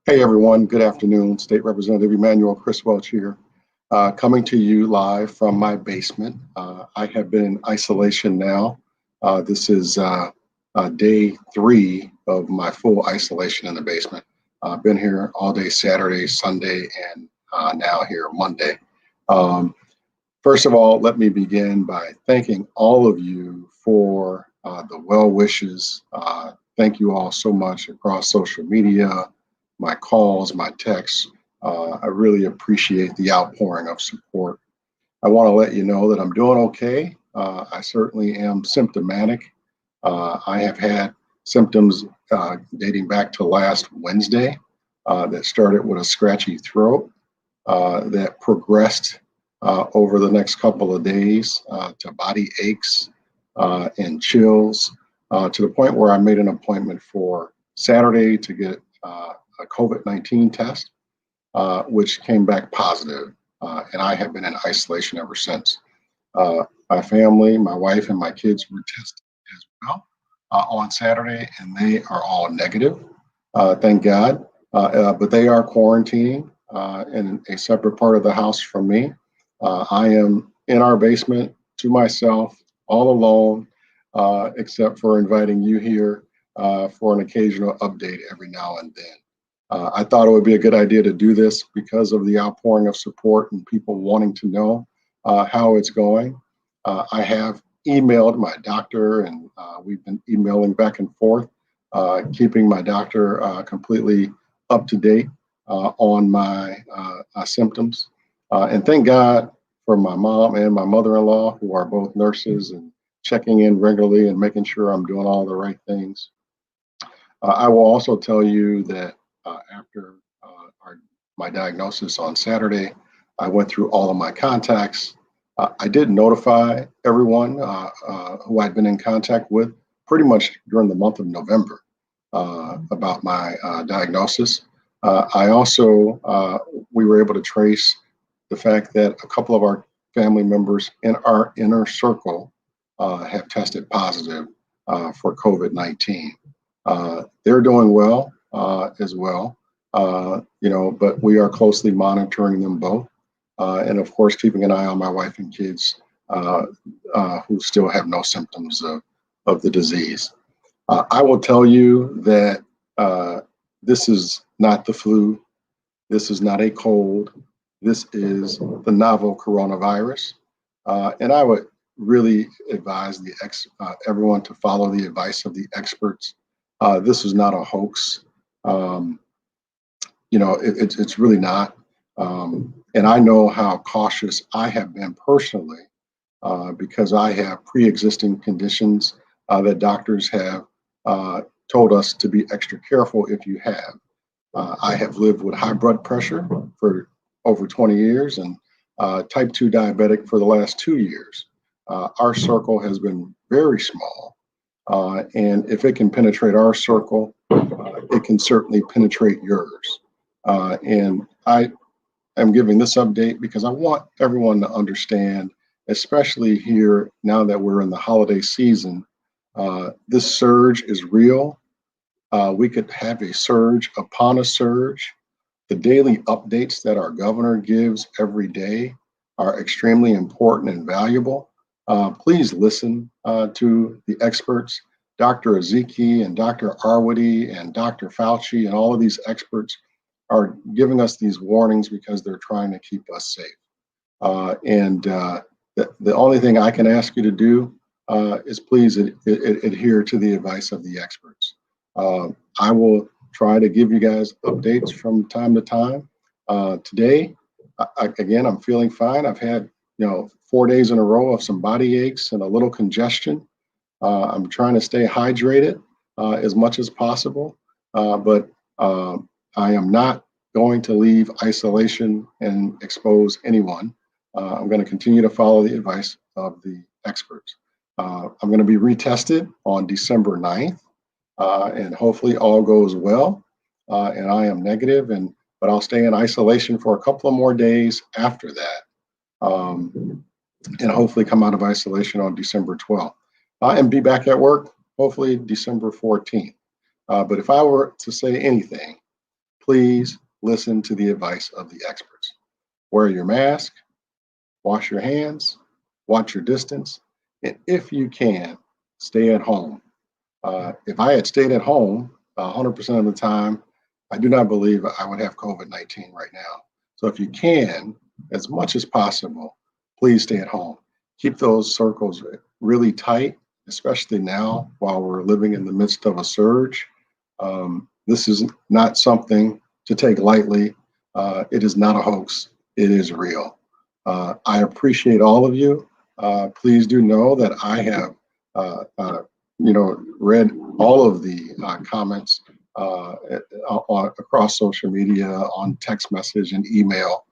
Hey everyone, good afternoon. State Representative Emanuel Welch here, coming to you live from my basement. I have been in isolation now. This is day 3 of my full isolation in the basement. I've been here all day Saturday, Sunday, and now here Monday. First of all, let me begin by thanking all of you for the well wishes. Thank you all so much across social media, my calls, my texts. I really appreciate the outpouring of support. I want to let you know that I'm doing okay. I certainly am symptomatic. I have had symptoms dating back to last Wednesday that started with a scratchy throat that progressed over the next couple of days to body aches and chills to the point where I made an appointment for Saturday to get a Covid-19 test, which came back positive, and I have been in isolation ever since. My family, my wife, and my kids were tested as well on Saturday, and they are all negative, thank God. But they are quarantining in a separate part of the house from me. I am in our basement to myself, all alone, except for inviting you here for an occasional update every now and then. I thought it would be a good idea to do this because of the outpouring of support and people wanting to know how it's going. I have emailed my doctor, and we've been emailing back and forth, keeping my doctor completely up to date on my symptoms. And thank God for my mom and my mother-in-law, who are both nurses and checking in regularly and making sure I'm doing all the right things. I will also tell you that after my diagnosis on Saturday, I went through all of my contacts. I did notify everyone who I'd been in contact with pretty much during the month of November about my diagnosis. I also, we were able to trace the fact that a couple of our family members in our inner circle have tested positive for COVID-19. They're doing well as well, but we are closely monitoring them both. And of course, keeping an eye on my wife and kids who still have no symptoms of the disease. I will tell you that this is not the flu. This is not a cold. This is the novel coronavirus. And I would really advise everyone to follow the advice of the experts. This is not a hoax. It's really not. And I know how cautious I have been personally because I have pre-existing conditions that doctors have told us to be extra careful if you have. I have lived with high blood pressure for over 20 years and type 2 diabetic for the last 2 years. Our circle has been very small. And if it can penetrate our circle, it can certainly penetrate yours. And I am giving this update because I want everyone to understand, especially here now that we're in the holiday season, this surge is real. We could have a surge upon a surge. The daily updates that our governor gives every day are extremely important and valuable. Please listen to the experts, Dr. Ezeki and Dr. Arwady and Dr. Fauci, and all of these experts are giving us these warnings because they're trying to keep us safe. The only thing I can ask you to do is please adhere to the advice of the experts. I will try to give you guys updates from time to time. Today, again, I'm feeling fine. I've had 4 days in a row of some body aches and a little congestion. I'm trying to stay hydrated as much as possible, but I am not going to leave isolation and expose anyone. I'm going to continue to follow the advice of the experts. I'm going to be retested on December 9th, and hopefully all goes well, and I am negative, but I'll stay in isolation for a couple of more days after that, and hopefully come out of isolation on December 12th. And be back at work, hopefully December 14th. But if I were to say anything, please listen to the advice of the experts. Wear your mask, wash your hands, watch your distance, and if you can, stay at home. If I had stayed at home 100% of the time, I do not believe I would have COVID-19 right now. So if you can, as much as possible, please stay at home. Keep those circles really tight, especially now while we're living in the midst of a surge. This is not something to take lightly. It is not a hoax. It is real. I appreciate all of you. Please do know that I have, read all of the comments across social media, on text message and email,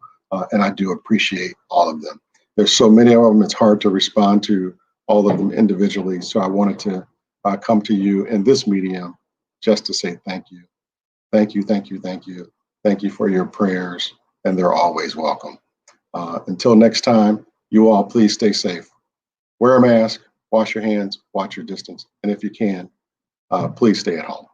and I do appreciate all of them. There's so many of them, it's hard to respond to all of them individually. So I wanted to come to you in this medium just to say thank you. Thank you, thank you, thank you. Thank you for your prayers, and they're always welcome. Until next time, you all please stay safe. Wear a mask, wash your hands, watch your distance, and if you can, please stay at home.